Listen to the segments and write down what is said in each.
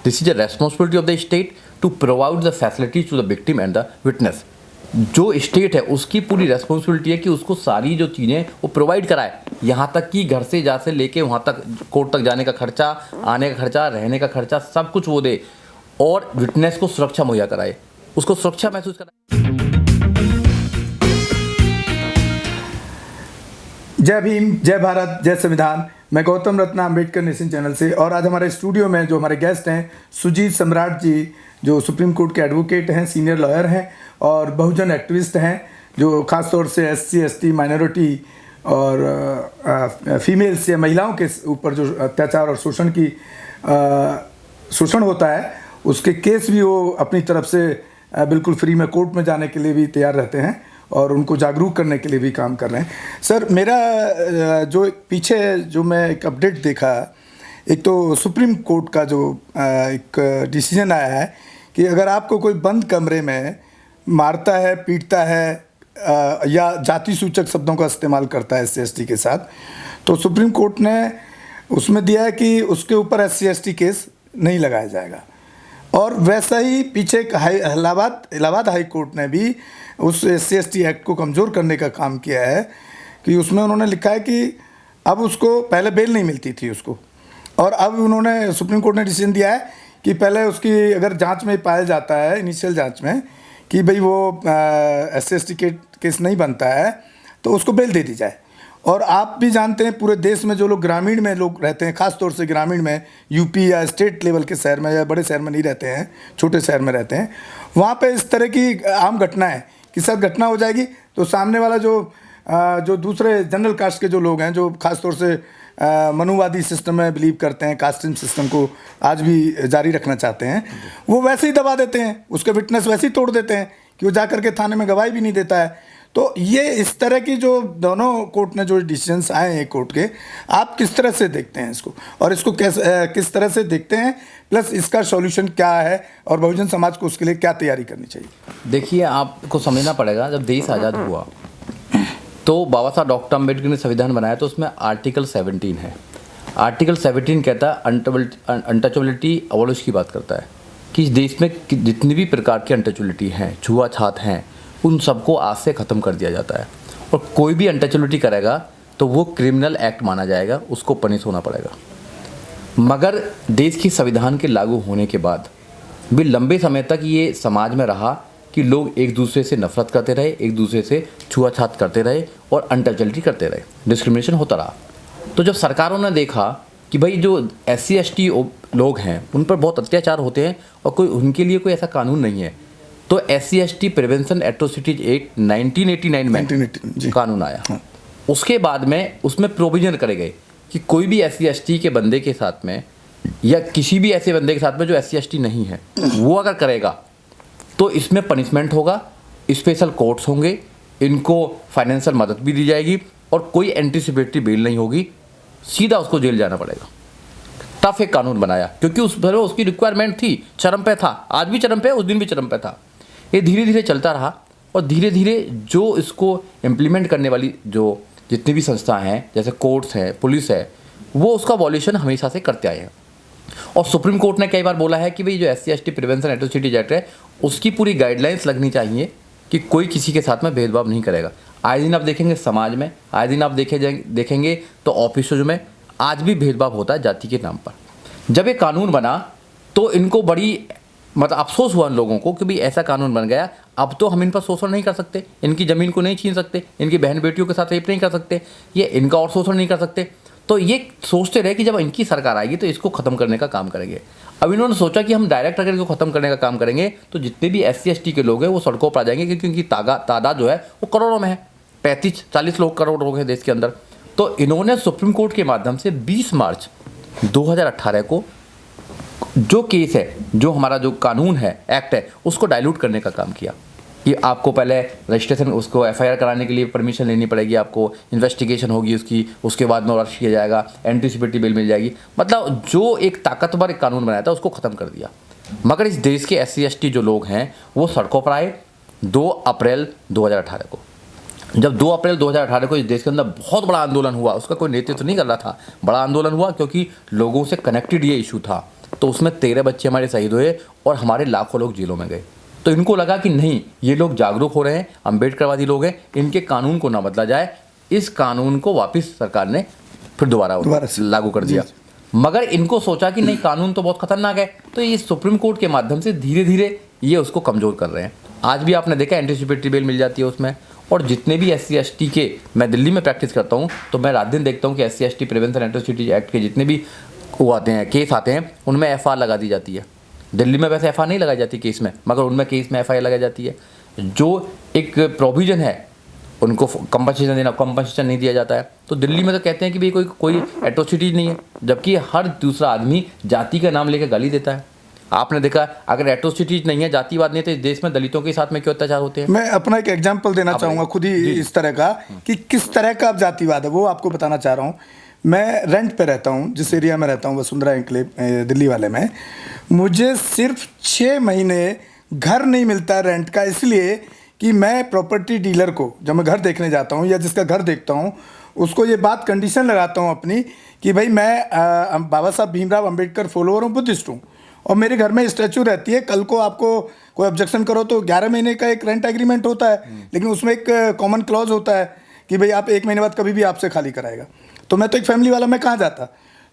This is a responsibility of the state to provide the facilities to the victim and the witness. जो state है उसकी पूरी responsibility है कि उसको सारी जो चीज़ें वो प्रोवाइड कराए, यहाँ तक कि घर से जा से लेके वहाँ तक कोर्ट तक जाने का खर्चा, आने का खर्चा, रहने का खर्चा, सब कुछ वो दे और विटनेस को सुरक्षा मुहैया कराए, उसको सुरक्षा महसूस कराए। जय भीम, जय भारत, जय संविधान। मैं गौतम रत्ना अम्बेडकर नेशन चैनल से, और आज हमारे स्टूडियो में जो हमारे गेस्ट हैं सुजीत सम्राट जी, जो सुप्रीम कोर्ट के एडवोकेट हैं, सीनियर लॉयर हैं और बहुजन एक्टिविस्ट हैं, जो ख़ास तौर से SC ST माइनॉरिटी और फीमेल्स या महिलाओं के ऊपर जो अत्याचार और शोषण होता है उसके केस भी वो अपनी तरफ से बिल्कुल फ्री में कोर्ट में जाने के लिए भी तैयार रहते हैं और उनको जागरूक करने के लिए भी काम कर रहे हैं। सर, मेरा जो पीछे जो मैं एक अपडेट देखा, एक तो सुप्रीम कोर्ट का जो एक डिसीजन आया है कि अगर आपको कोई बंद कमरे में मारता है, पीटता है या जाति सूचक शब्दों का इस्तेमाल करता है SC ST के साथ, तो सुप्रीम कोर्ट ने उसमें दिया है कि उसके ऊपर SC ST केस नहीं लगाया जाएगा। और वैसा ही पीछे इलाहाबाद हाई कोर्ट ने भी उस SC ST एक्ट को कमज़ोर करने का काम किया है कि उसमें उन्होंने लिखा है कि अब उसको पहले बेल नहीं मिलती थी उसको, और अब उन्होंने सुप्रीम कोर्ट ने डिसीजन दिया है कि पहले उसकी अगर जांच में पाया जाता है, इनिशियल जांच में, कि भाई वो SC ST केस नहीं बनता है तो उसको बेल दे दी जाए। और आप भी जानते हैं पूरे देश में जो लोग ग्रामीण में लोग रहते हैं, ख़ास तौर से ग्रामीण में, यूपी या स्टेट लेवल के शहर में या बड़े शहर में नहीं रहते हैं, छोटे शहर में रहते हैं, वहाँ पे इस तरह की आम घटना है कि साथ घटना हो जाएगी तो सामने वाला जो दूसरे जनरल कास्ट के जो लोग हैं, जो ख़ास तौर से मनुवादी सिस्टम में बिलीव करते हैं, कास्टिंग सिस्टम को आज भी जारी रखना चाहते हैं, वो वैसे ही दबा देते हैं, उसके विटनेस वैसे ही तोड़ देते हैं कि वो जा करके थाने में गवाही भी नहीं देता है। तो ये इस तरह की जो दोनों कोर्ट ने जो डिसीजंस आए हैं कोर्ट के, आप किस तरह से देखते हैं इसको, और इसको किस तरह से देखते हैं, प्लस इसका सॉल्यूशन क्या है और बहुजन समाज को उसके लिए क्या तैयारी करनी चाहिए? देखिए, आपको समझना पड़ेगा, जब देश आज़ाद हुआ तो बाबा साहब डॉक्टर अम्बेडकर ने संविधान बनाया तो उसमें आर्टिकल 17 है। आर्टिकल 17 कहता है अनटचेबिलिटी अबॉलिश की बात करता है कि इस देश में जितनी भी प्रकार की अनटचेबिलिटी हैं, छुआछात हैं, उन सबको आज से ख़त्म कर दिया जाता है। और कोई भी अनटचेबिलिटी करेगा तो वो क्रिमिनल एक्ट माना जाएगा, उसको पनिश होना पड़ेगा। मगर देश की संविधान के लागू होने के बाद भी लंबे समय तक ये समाज में रहा कि लोग एक दूसरे से नफरत करते रहे, एक दूसरे से छुआछात करते रहे और अनटचेबिलिटी करते रहे, डिस्क्रिमिनेशन होता रहा। तो जब सरकारों ने देखा कि भाई जो SC ST लोग हैं उन पर बहुत अत्याचार होते हैं और कोई उनके लिए कोई ऐसा कानून नहीं है, तो SC ST prevention atrocities act 1989 में कानून आया। हाँ। उसके बाद में उसमें प्रोविजन करे गए कि कोई भी SC ST के बंदे के साथ में या किसी भी ऐसे बंदे के साथ में जो SC ST नहीं है, वो अगर करेगा तो इसमें पनिशमेंट होगा, स्पेशल कोर्ट्स होंगे, इनको फाइनेंशियल मदद भी दी जाएगी और कोई एंटीसिपेटरी बेल नहीं होगी, सीधा उसको जेल जाना पड़ेगा। टफ एक कानून बनाया क्योंकि उस पर उसकी रिक्वायरमेंट थी, चरम पे था, आज भी चरम पे, उस दिन भी चरम पे था। ये धीरे धीरे चलता रहा और धीरे धीरे जो इसको इम्प्लीमेंट करने वाली जो जितनी भी संस्थाएं हैं, जैसे कोर्ट्स हैं, पुलिस है, वो उसका वॉल्यूशन हमेशा से करते आए हैं। और सुप्रीम कोर्ट ने कई बार बोला है कि भाई जो SC ST prevention atrocities act है उसकी पूरी गाइडलाइंस लगनी चाहिए कि कोई किसी के साथ में भेदभाव नहीं करेगा। आए दिन आप देखेंगे समाज में, आए दिन आप देखेंगे तो ऑफिसों में आज भी भेदभाव होता है जाति के नाम पर। जब ये कानून बना तो इनको बड़ी अफसोस हुआ इन लोगों को कि भाई ऐसा कानून बन गया, अब तो हम इन पर शोषण नहीं कर सकते, इनकी ज़मीन को नहीं छीन सकते, इनकी बहन बेटियों के साथ रेप नहीं कर सकते, ये इनका और शोषण नहीं कर सकते। तो ये सोचते रहे कि जब इनकी सरकार आएगी तो इसको ख़त्म करने का काम करेंगे। अब इन्होंने सोचा कि हम डायरेक्ट अगर इसको ख़त्म करने का काम करेंगे तो जितने भी SC ST के लोग हैं वो सड़कों पर आ जाएंगे, क्योंकि उनकी तादाद जो है वो करोड़ों में है, 35-40 लोग करोड़ लोग हैं देश के अंदर। तो इन्होंने सुप्रीम कोर्ट के माध्यम से 20 मार्च 2018 को जो केस है, जो हमारा जो कानून है, एक्ट है, उसको डाइल्यूट करने का काम किया कि आपको पहले रजिस्ट्रेशन, उसको FIR कराने के लिए परमिशन लेनी पड़ेगी, आपको इन्वेस्टिगेशन होगी उसकी, उसके बाद में अरेस्ट किया जाएगा, एंटीसिपेटरी बेल मिल जाएगी। मतलब जो एक ताकतवर एक कानून बनाया था उसको ख़त्म कर दिया। मगर इस देश के SC ST जो लोग हैं वो सड़कों पर आए 2 अप्रैल 2018 को। जब 2 अप्रैल 2018 को इस देश के अंदर बहुत बड़ा आंदोलन हुआ, उसका कोई नेतृत्व नहीं कर रहा था, बड़ा आंदोलन हुआ क्योंकि लोगों से कनेक्टेड ये इशू था। तो उसमें 13 बच्चे हमारे शहीद हुए और हमारे लाखों लोग जेलों में गए। तो इनको लगा कि नहीं, ये लोग जागरूक हो रहे हैं, अम्बेडकरवादी लोग हैं, इनके कानून को ना बदला जाए। इस कानून को वापस सरकार ने फिर दोबारा से लागू कर दिया। मगर इनको सोचा कि नहीं, कानून तो बहुत खतरनाक है, तो ये सुप्रीम कोर्ट के माध्यम से धीरे धीरे ये उसको कमज़ोर कर रहे हैं। आज भी आपने देखा एंटीसिपेटरी बेल मिल जाती है उसमें। और जितने भी SC ST के, मैं दिल्ली में प्रैक्टिस करता हूँ तो मैं रात दिन देखता हूँ कि SC ST prevention atrocity act के जितने भी वो आते हैं, केस आते हैं, उनमें FR लगा दी जाती है। दिल्ली में वैसे FR नहीं लगाई जाती केस में, मगर उनमें केस में FIR लगाई जाती है। जो एक प्रोविज़न है, उनको कंपनसेशन नहीं दिया जाता है। तो दिल्ली में तो कहते हैं कि भाई कोई एट्रोसिटी नहीं है, जबकि हर दूसरा आदमी जाति का नाम लेकर गाली देता है। आपने देखा, अगर एट्रोसिटीज नहीं है, जातिवाद नहीं है, तो इस देश में दलितों के साथ में क्यों अत्याचार होते हैं? मैं अपना एक एग्जांपल देना चाहूँगा खुद ही इस तरह का, कि किस तरह का जातिवाद है वो आपको बताना चाह रहा हूँ। मैं रेंट पे रहता हूँ, जिस एरिया में रहता हूँ वसुंधरा एनक्लेव दिल्ली वाले में, मुझे सिर्फ 6 महीने घर नहीं मिलता है रेंट का, इसलिए कि मैं प्रॉपर्टी डीलर को जब मैं घर देखने जाता हूँ या जिसका घर देखता हूँ उसको ये बात कंडीशन लगाता हूँ अपनी कि भाई मैं बाबा साहब भीमराव अंबेडकर फॉलोअर हूँ, बुद्धिस्ट हूँ, और मेरे घर में स्टैचू रहती है। कल को आपको कोई ऑब्जेक्शन करो तो 11 महीने का एक रेंट एग्रीमेंट होता है, लेकिन उसमें एक कॉमन क्लॉज होता है कि भाई आप 1 महीने बाद कभी भी आपसे खाली कराएगा। तो मैं तो एक फैमिली वाला, मैं कहाँ जाता?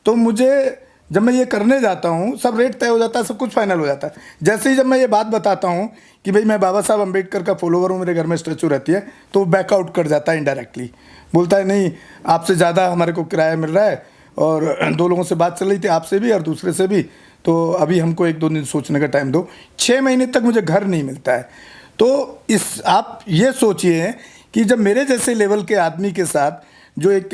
तो मुझे जब मैं ये करने जाता हूँ सब रेट तय हो जाता है, सब कुछ फाइनल हो जाता है। जैसे ही जब मैं ये बात बताता हूँ कि भाई मैं बाबा साहब अंबेडकर का फॉलोवर हूँ, मेरे घर में स्टैचू रहती है, तो वो बैकआउट कर जाता है इनडायरेक्टली, बोलता है नहीं, आपसे ज़्यादा हमारे को किराया मिल रहा है, और 2 लोगों से बात चल रही थी, आपसे भी और दूसरे से भी, तो अभी हमको 1-2 दिन सोचने का टाइम दो। 6 महीने तक मुझे घर नहीं मिलता है। तो आप ये सोचिए कि जब मेरे जैसे लेवल के आदमी के साथ, जो एक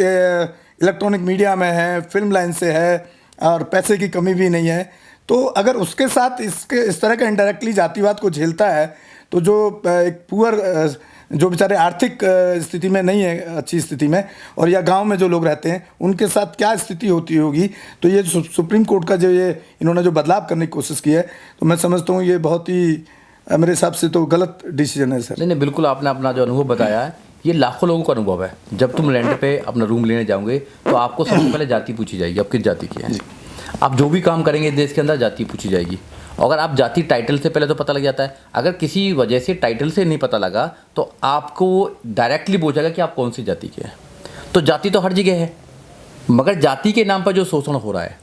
इलेक्ट्रॉनिक मीडिया में है, फिल्म लाइन से है और पैसे की कमी भी नहीं है, तो अगर उसके साथ इस तरह का इनडायरेक्टली जातिवाद को झेलता है, तो जो एक पुअर, जो बेचारे आर्थिक स्थिति में नहीं है, अच्छी स्थिति में, और या गांव में जो लोग रहते हैं, उनके साथ क्या स्थिति होती होगी। तो ये सुप्रीम कोर्ट का जो ये इन्होंने जो बदलाव करने की कोशिश की है, तो मैं समझता हूँ ये बहुत ही मेरे हिसाब से तो गलत डिसीजन है सर। नहीं, बिल्कुल, आपने अपना जो अनुभव बताया है, ये लाखों लोगों का अनुभव है। जब तुम रेंट पे अपना रूम लेने जाओगे तो आपको सबसे पहले जाति पूछी जाएगी, आप किस जाति की है। आप जो भी काम करेंगे देश के अंदर, जाति पूछी जाएगी। अगर आप जाति टाइटल से पहले तो पता लग जाता है, अगर किसी वजह से टाइटल से नहीं पता लगा तो आपको डायरेक्टली पूछेगा कि आप कौन सी जाति के हैं। तो जाति तो हर जगह है, मगर जाति के नाम पर जो शोषण हो रहा है,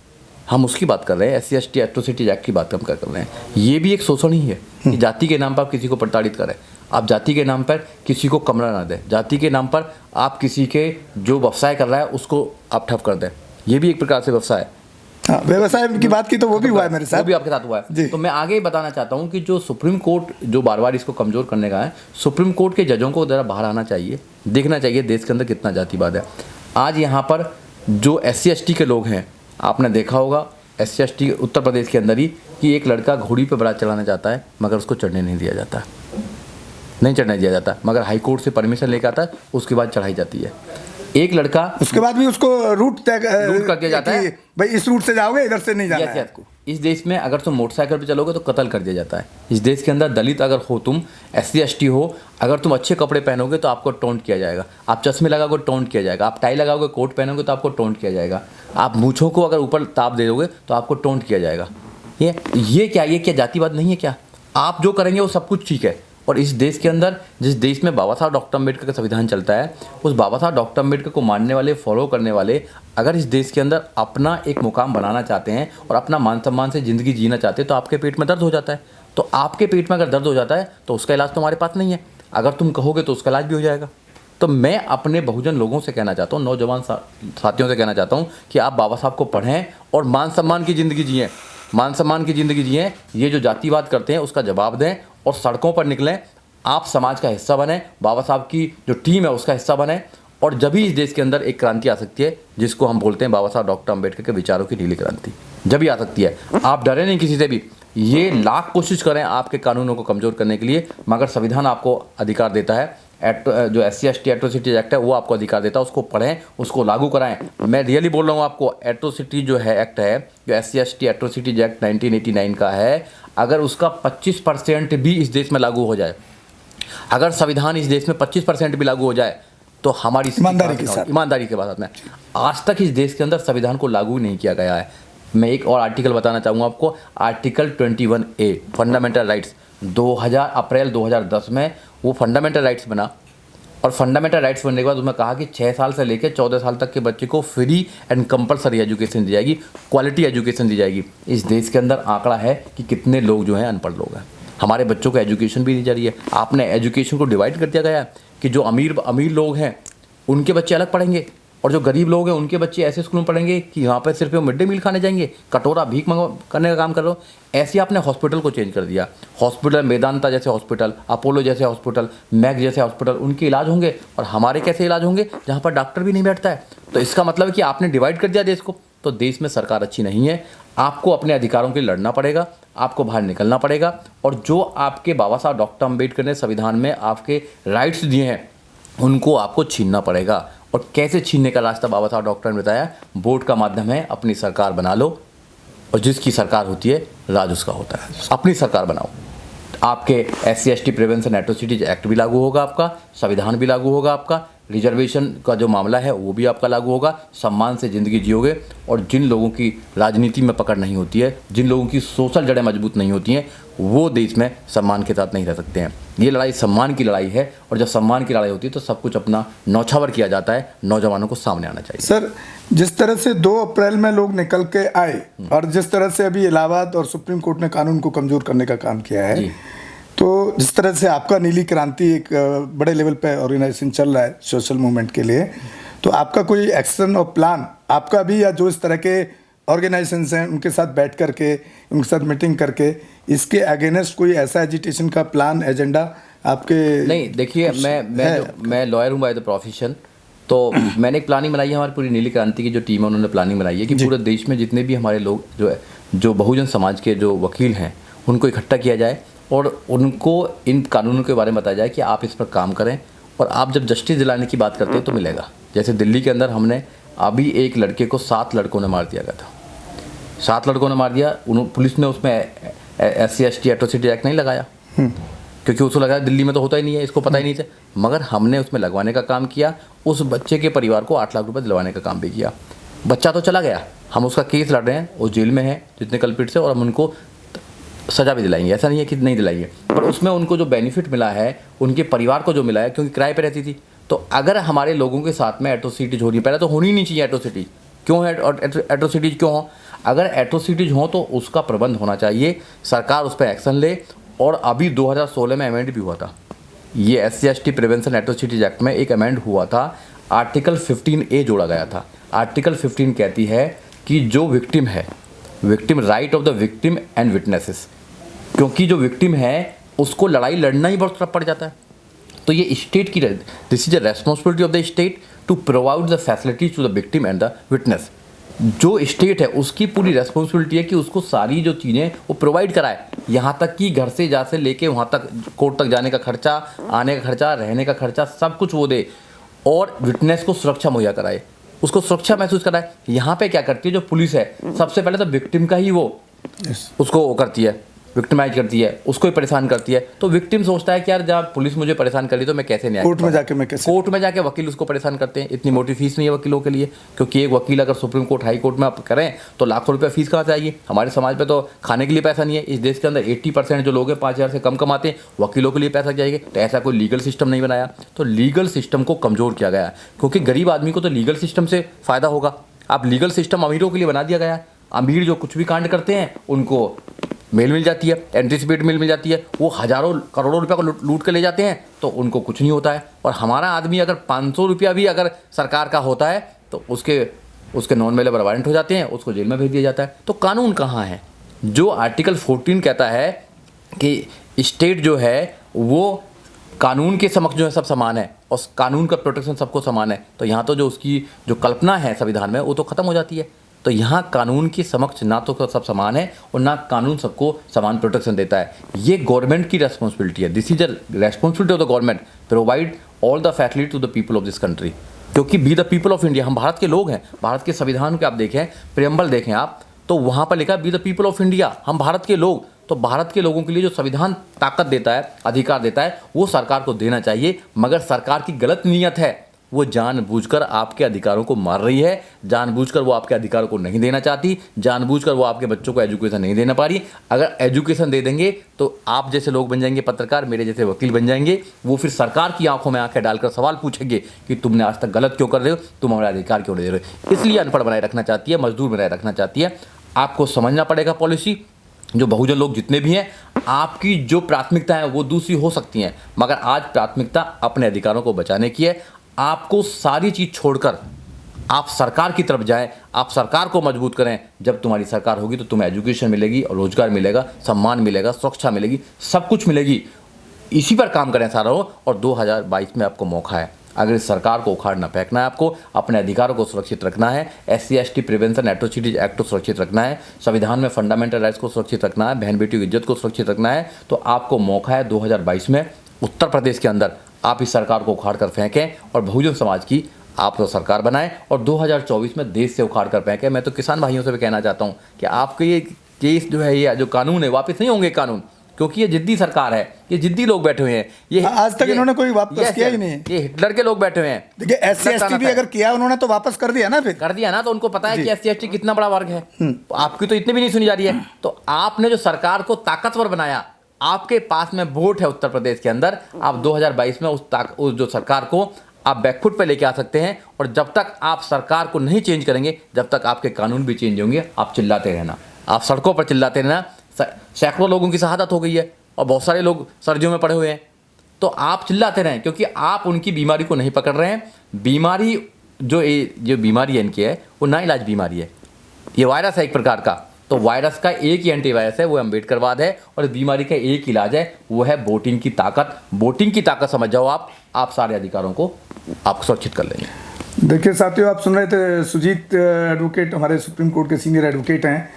हम उसकी बात कर रहे हैं। SC ST एट्रोसिटी एक्ट की बात हम कर रहे हैं। ये भी एक शोषण ही है कि जाति के नाम पर आप किसी को प्रताड़ित करें, आप जाति के नाम पर किसी को कमरा ना दें, जाति के नाम पर आप किसी के जो व्यवसाय कर रहा है उसको आप ठप कर दें। ये भी एक प्रकार से व्यवसाय है। हाँ, व्यवसाय की बात की तो वो भी हुआ है मेरे साथ, वो भी आपके साथ हुआ है। तो मैं आगे बताना चाहता हूँ कि जो सुप्रीम कोर्ट जो बार बार इसको कमज़ोर करने का है, सुप्रीम कोर्ट के जजों को ज़रा बाहर आना चाहिए, देखना चाहिए देश के अंदर कितना जातिवाद है। आज यहाँ पर जो SC ST के लोग हैं, आपने देखा होगा SC ST उत्तर प्रदेश के अंदर ही कि एक लड़का घोड़ी पर बारात चलाना चाहता है, मगर उसको चढ़ने नहीं दिया जाता, नहीं चढ़ने दिया जाता, मगर हाई कोर्ट से परमिशन लेकर आता है, उसके बाद चढ़ाई जाती है। एक लड़का, उसके बाद भी उसको रूट कर दिया जाता है, भाई इस रूट से जाओगे, इधर से नहीं जाना है आपको। इस देश में अगर तुम मोटरसाइकिल पे चलोगे तो कत्ल कर दिया जाता है। इस देश के अंदर दलित अगर हो, तुम SC ST हो, अगर तुम अच्छे कपड़े पहनोगे तो आपको टोंट किया जाएगा, आप चश्मे लगाओगे टोंट किया जाएगा, आप टाई लगाओगे, कोट पहनोगे तो आपको टोंट किया जाएगा, आप मूँछों को अगर ऊपर ताप दे दोगे तो आपको टोंट किया जाएगा। ये क्या जातिवाद नहीं है क्या? आप जो करेंगे वो सब कुछ ठीक है। और इस देश के अंदर, जिस देश में बाबा साहब डॉक्टर अम्बेडकर का संविधान चलता है, उस बाबा साहब डॉक्टर अम्बेडकर को मानने वाले, फॉलो करने वाले अगर इस देश के अंदर अपना एक मुकाम बनाना चाहते हैं और अपना मान सम्मान से ज़िंदगी जीना चाहते हैं, तो आपके पेट में दर्द हो जाता है। तो आपके पेट में अगर दर्द हो जाता है तो उसका इलाज तुम्हारे पास नहीं है, अगर तुम कहोगे तो उसका इलाज भी हो जाएगा। तो मैं अपने बहुजन लोगों से कहना चाहता हूँ, नौजवान साथियों से कहना चाहता हूँ कि आप बाबा साहब को पढ़ें और मान सम्मान की ज़िंदगी जिएँ, मान सम्मान की ज़िंदगी जिएँ। ये जो जातिवाद करते हैं उसका जवाब दें और सड़कों पर निकलें, आप समाज का हिस्सा बने, बाबा साहब की जो टीम है उसका हिस्सा बने, और जब भी इस देश के अंदर एक क्रांति आ सकती है, जिसको हम बोलते हैं बाबा साहब डॉक्टर अम्बेडकर के विचारों की नीली क्रांति, जब भी आ सकती है। आप डरे नहीं किसी से भी, ये लाख कोशिश करें आपके कानूनों को कमज़ोर करने के लिए, मगर संविधान आपको अधिकार देता है। जो SC ST एट्रोसिटी एक्ट है वो आपको अधिकार देता है, उसको पढ़ें, उसको लागू कराएं। मैं रियली बोल रहा हूँ आपको, एट्रोसिटी जो है एक्ट है, जो SC ST एट्रोसिटी एक्ट 1989 का है, अगर उसका 25% भी इस देश में लागू हो जाए, अगर संविधान इस देश में 25% भी लागू हो जाए, तो हमारी ईमानदारी के साथ में आज तक इस देश के अंदर संविधान को लागू नहीं किया गया है। मैं एक और आर्टिकल बताना चाहूँगा आपको, आर्टिकल 21A फंडामेंटल राइट्स, 2000 अप्रैल 2010 में वो फंडामेंटल राइट्स बना। और फंडामेंटल राइट्स बनने के बाद उसमें कहा कि 6 साल से लेकर 14 साल तक के बच्चे को फ्री एंड कंपलसरी एजुकेशन दी जाएगी, क्वालिटी एजुकेशन दी जाएगी। इस देश के अंदर आंकड़ा है कि कितने लोग जो हैं अनपढ़ लोग हैं, हमारे बच्चों को एजुकेशन भी दी जा रही है। आपने एजुकेशन को डिवाइड कर दिया गया है कि जो अमीर लोग हैं उनके बच्चे अलग पढ़ेंगे और जो गरीब लोग हैं उनके बच्चे ऐसे स्कूल में पढ़ेंगे कि यहाँ पर सिर्फ वो मिड डे मील खाने जाएंगे, कटोरा भीख करने का काम कर रहे हो। ऐसे आपने हॉस्पिटल को चेंज कर दिया। हॉस्पिटल मेदांता जैसे हॉस्पिटल, अपोलो जैसे हॉस्पिटल, मैक जैसे हॉस्पिटल, उनके इलाज होंगे और हमारे कैसे इलाज होंगे जहाँ पर डॉक्टर भी नहीं बैठता है। तो इसका मतलब है कि आपने डिवाइड कर दिया देश को। तो देश में सरकार अच्छी नहीं है। आपको अपने अधिकारों के लिए लड़ना पड़ेगा, आपको बाहर निकलना पड़ेगा और जो आपके बाबा साहब डॉक्टर अम्बेडकर ने संविधान में आपके राइट्स दिए हैं उनको आपको छीनना पड़ेगा। और कैसे छीनने का रास्ता बाबा साहब डॉक्टर ने बताया, वोट का माध्यम है, अपनी सरकार बना लो और जिसकी सरकार होती है राज उसका होता है। अपनी सरकार बनाओ। आपके SC/ST प्रिवेंशन एट्रोसिटीज एक्ट भी लागू होगा, आपका संविधान भी लागू होगा, आपका रिजर्वेशन का जो मामला है वो भी आपका लागू होगा। सम्मान से ज़िंदगी जियोगे और जिन लोगों की राजनीति में पकड़ नहीं होती है, जिन लोगों की सोशल जड़ें मजबूत नहीं होती हैं, वो देश में सम्मान के साथ नहीं रह सकते हैं। ये लड़ाई सम्मान की लड़ाई है और जब सम्मान की लड़ाई होती है तो सब कुछ अपना नौछावर किया जाता है। नौजवानों को सामने आना चाहिए। सर, जिस तरह से 2 अप्रैल में लोग निकल के आए और जिस तरह से अभी इलाहाबाद और सुप्रीम कोर्ट ने कानून को कमज़ोर करने का काम किया है, तो जिस तरह से आपका नीली क्रांति एक बड़े लेवल पे ऑर्गेनाइजेशन चल रहा है सोशल मूवमेंट के लिए, तो आपका कोई एक्शन और प्लान आपका भी, या जो इस तरह के ऑर्गेनाइजेशंस हैं उनके साथ बैठ करके, उनके साथ मीटिंग करके इसके अगेंस्ट कोई ऐसा एजिटेशन का प्लान, एजेंडा आपके? नहीं, देखिए मैं लॉयर हूँ बाय द प्रोफेशन। तो मैंने एक प्लानिंग बनाई है, हमारी पूरी नीली क्रांति की जो टीम है उन्होंने प्लानिंग बनाई है कि पूरे देश में जितने भी हमारे लोग जो बहुजन समाज के जो वकील हैं उनको इकट्ठा किया जाए और उनको इन कानूनों के बारे में बताया जाए कि आप इस पर काम करें। और आप जब जस्टिस दिलाने की बात करते हैं तो मिलेगा। जैसे दिल्ली के अंदर हमने अभी एक लड़के को 7 लड़कों ने मार दिया गया था, 7 लड़कों ने मार दिया। पुलिस ने उसमें SC/ST एट्रोसिटी एक्ट नहीं लगाया क्योंकि उसको लगा दिल्ली में तो होता ही नहीं है, इसको पता ही नहीं था। मगर हमने उसमें लगवाने का काम किया। उस बच्चे के परिवार को 8 लाख रुपए दिलवाने का काम भी किया। बच्चा तो चला गया, हम उसका केस लड़ रहे हैं, वो जेल में है जितने कल्पिट से, और हम उनको सज़ा भी दिलाएंगे। ऐसा नहीं है कि नहीं दिलाएंगे, पर उसमें उनको जो बेनिफिट मिला है, उनके परिवार को जो मिला है, क्योंकि किराए पे रहती थी। तो अगर हमारे लोगों के साथ में एट्रोसिटीज हो रही है, पहले तो होनी नहीं चाहिए एट्रोसिटीज। क्यों है एट्रोसिटीज क्यों हो? अगर एट्रोसिटीज हो तो उसका प्रबंध होना चाहिए, सरकार उस पर एक्शन ले। और अभी 2016 में अमेंड भी हुआ था, ये SC/ST प्रिवेंशन एट्रोसिटीज एक्ट में एक अमेंड हुआ था, आर्टिकल 15A जोड़ा गया था। आर्टिकल 15 कहती है कि जो विक्टिम है, victim right of the victim and witnesses, क्योंकि जो विक्टिम है उसको लड़ाई लड़ना ही बहुत पड़ जाता है। तो ये स्टेट की, this is a responsibility of the state to provide the facilities to the victim and the witness. जो स्टेट है उसकी पूरी रेस्पॉन्सिबिलिटी है कि उसको सारी जो चीज़ें वो प्रोवाइड कराए, यहाँ तक कि घर से जा से लेके वहाँ तक कोर्ट तक जाने का खर्चा, आने का खर्चा, रहने का खर्चा, सब कुछ वो दे और विटनेस को सुरक्षा मुहैया कराए, उसको सुरक्षा महसूस कराए। यहाँ पे क्या करती है जो पुलिस है, सबसे पहले तो विक्टिम का ही वो उसको वो करती है, विक्टिमाइज करती है, उसको ही परेशान करती है। तो विक्टिम सोचता है कि यार जब पुलिस मुझे परेशान करी तो मैं कैसे न्याय, कोर्ट में जाके वकील उसको परेशान करते हैं। इतनी मोटी फीस नहीं है वकीलों के लिए, क्योंकि एक वकील अगर सुप्रीम कोर्ट, हाई कोर्ट में आप करें तो लाखों रुपया फीस कहाँ से आएगी? हमारे समाज में तो खाने के लिए पैसा नहीं है। इस देश के अंदर 80% जो लोग हैं 5,000 से कम कमाते हैं, वकीलों के लिए पैसा चाहिए। तो ऐसा कोई लीगल सिस्टम नहीं बनाया, तो लीगल सिस्टम को कमज़ोर किया गया, क्योंकि गरीब आदमी को तो लीगल सिस्टम से फ़ायदा होगा। अब लीगल सिस्टम अमीरों के लिए बना दिया गया है। अमीर जो कुछ भी कांड करते हैं उनको मेल मिल जाती है, एंटीसिपेट मेल मिल जाती है, वो हज़ारों करोड़ों रुपया को लूट के ले जाते हैं, तो उनको कुछ नहीं होता है। और हमारा आदमी अगर 500 रुपया भी अगर सरकार का होता है तो उसके नॉन मेलेबल वारंट हो जाते हैं, उसको जेल में भेज दिया जाता है। तो कानून कहाँ है? जो आर्टिकल 14 कहता है कि स्टेट जो है वो कानून के समक्ष जो है सब समान है और कानून का प्रोटेक्शन सबको समान है, तो यहाँ तो जो उसकी जो कल्पना है संविधान में वो तो ख़त्म हो जाती है। तो यहाँ कानून के समक्ष ना तो सब समान है और ना कानून सबको समान प्रोटेक्शन देता है। ये गवर्नमेंट की रेस्पॉन्सिबिलिटी है। This is a responsibility of the government provide all the facility to the people of this country, क्योंकि we the people of India, हम भारत के लोग हैं। भारत के संविधान के आप देखें, प्रियम्बल देखें आप, तो वहाँ पर लिखा B the people of India, हम भारत के लोग। तो भारत के लोगों के लिए जो संविधान ताकत देता है, अधिकार देता है, वो सरकार को देना चाहिए। मगर सरकार की गलत नीयत है, वो जानबूझकर आपके अधिकारों को मार रही है, जानबूझकर वो आपके अधिकारों को नहीं देना चाहती, जानबूझकर वो आपके बच्चों को एजुकेशन नहीं देना पा रही। अगर एजुकेशन दे देंगे तो आप जैसे लोग बन जाएंगे पत्रकार, मेरे जैसे वकील बन जाएंगे, वो फिर सरकार की आंखों में आंखें डालकर सवाल पूछेंगे कि तुमने आज तक गलत क्यों कर रहे हो, तुम हमारे अधिकार क्यों नहीं दे रहे हो। इसलिए अनपढ़ बनाए रखना चाहती है, मजदूर बनाए रखना चाहती है। आपको समझना पड़ेगा पॉलिसी, जो बहुजन लोग जितने भी हैं, आपकी जो प्राथमिकता है वो दूसरी हो सकती हैं, मगर आज प्राथमिकता अपने अधिकारों को बचाने की है। आपको सारी चीज़ छोड़कर आप सरकार की तरफ जाएं, आप सरकार को मजबूत करें। जब तुम्हारी सरकार होगी तो तुम्हें एजुकेशन मिलेगी, रोजगार मिलेगा, सम्मान मिलेगा, सुरक्षा मिलेगी, सब कुछ मिलेगी। इसी पर काम करें सारा हो। और 2022 में आपको मौका है, अगर इस सरकार को उखाड़ना फेंकना है, आपको अपने अधिकारों को सुरक्षित रखना है, SC/ST प्रिवेंशन एट्रोसिटीज एक्ट को सुरक्षित रखना है, संविधान में फंडामेंटल राइट्स को सुरक्षित रखना है, बहन बेटियों की इज्जत को सुरक्षित रखना है, तो आपको मौका है 2022 में उत्तर प्रदेश के अंदर आप इस सरकार को उखाड़ कर फेंकें और बहुजन समाज की आप तो सरकार बनाएं और 2024 में देश से उखाड़ कर फेंकें। मैं तो किसान भाइयों से भी कहना चाहता हूँ कि आपके ये केस जो है, ये जो कानून है, वापस नहीं होंगे कानून, क्योंकि ये जिद्दी सरकार है, ये जिद्दी लोग बैठे हुए हैं। ये आज तक इन्होंने कोई वापस किया ही नहीं। ये हिटलर के लोग बैठे हुए हैं। देखिए SC/ST भी अगर किया उन्होंने तो वापस कर दिया ना, फिर कर दिया ना, तो उनको पता है कि SC/ST कितना बड़ा वर्ग है। आपकी तो इतनी भी नहीं सुनी जा रही है। तो आपने जो सरकार को ताकतवर बनाया, आपके पास में वोट है उत्तर प्रदेश के अंदर, आप 2022 में उस जो सरकार को आप बैकफुट पे लेके आ सकते हैं। और जब तक आप सरकार को नहीं चेंज करेंगे, जब तक आपके कानून भी चेंज होंगे। आप चिल्लाते रहना, आप सड़कों पर चिल्लाते रहना। सैकड़ों लोगों की शहादत हो गई है और बहुत सारे लोग सर्दियों में पड़े हुए हैं, तो आप चिल्लाते रहें, क्योंकि आप उनकी बीमारी को नहीं पकड़ रहे हैं। बीमारी जो बीमारी है इनकी है, वो नाइलाज बीमारी है। ये वायरस है एक प्रकार का, तो वायरस का एक ही एंटीवायरस है, वो अम्बेडकरवाद है। और इस बीमारी का एक इलाज है, वो है वोटिंग की ताकत। वोटिंग की ताकत समझ जाओ आप सारे अधिकारों को आप सुरक्षित कर लेंगे। देखिए साथियों, आप सुन रहे थे सुजीत एडवोकेट, हमारे सुप्रीम कोर्ट के सीनियर एडवोकेट हैं।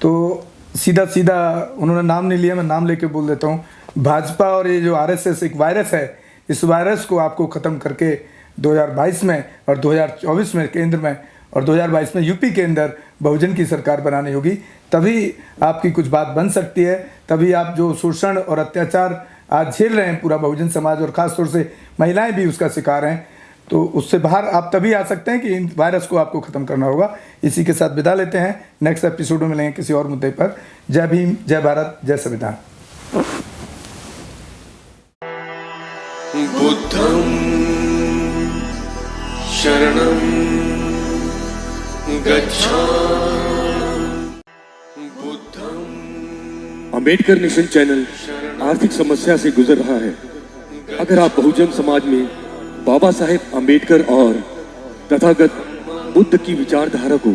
तो सीधा सीधा उन्होंने नाम नहीं लिया, मैं नाम लेके बोल देता हूँ। भाजपा और ये जो RSS एक वायरस है, इस वायरस को आपको ख़त्म करके 2022 में और 2024 में केंद्र में और 2022 में यूपी के अंदर बहुजन की सरकार बनानी होगी। तभी आपकी कुछ बात बन सकती है, तभी आप जो शोषण और अत्याचार आज झेल रहे हैं पूरा बहुजन समाज और ख़ासतौर से महिलाएं भी उसका शिकार हैं, तो उससे बाहर आप तभी आ सकते हैं कि इन वायरस को आपको ख़त्म करना होगा। इसी के साथ विदा लेते हैं, नेक्स्ट एपिसोड में मिलेंगे किसी और मुद्दे पर। जय भीम, जय भारत, जय संविधान। बुद्धं शरणं गच्छामि। अंबेडकर नेशन चैनल आर्थिक समस्या से गुजर रहा है। अगर आप बहुजन समाज में बाबा साहेब अंबेडकर और तथागत बुद्ध की विचारधारा को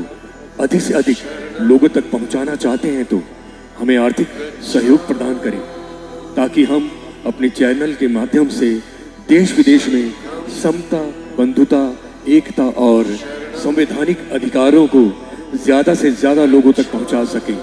अधिक से अधिक लोगों तक पहुंचाना चाहते हैं, तो हमें आर्थिक सहयोग प्रदान करें, ताकि हम अपने चैनल के माध्यम से देश विदेश में समता, बंधुता, एकता और संवैधानिक अधिकारों को ज्यादा से ज्यादा लोगों तक पहुंचा सकें।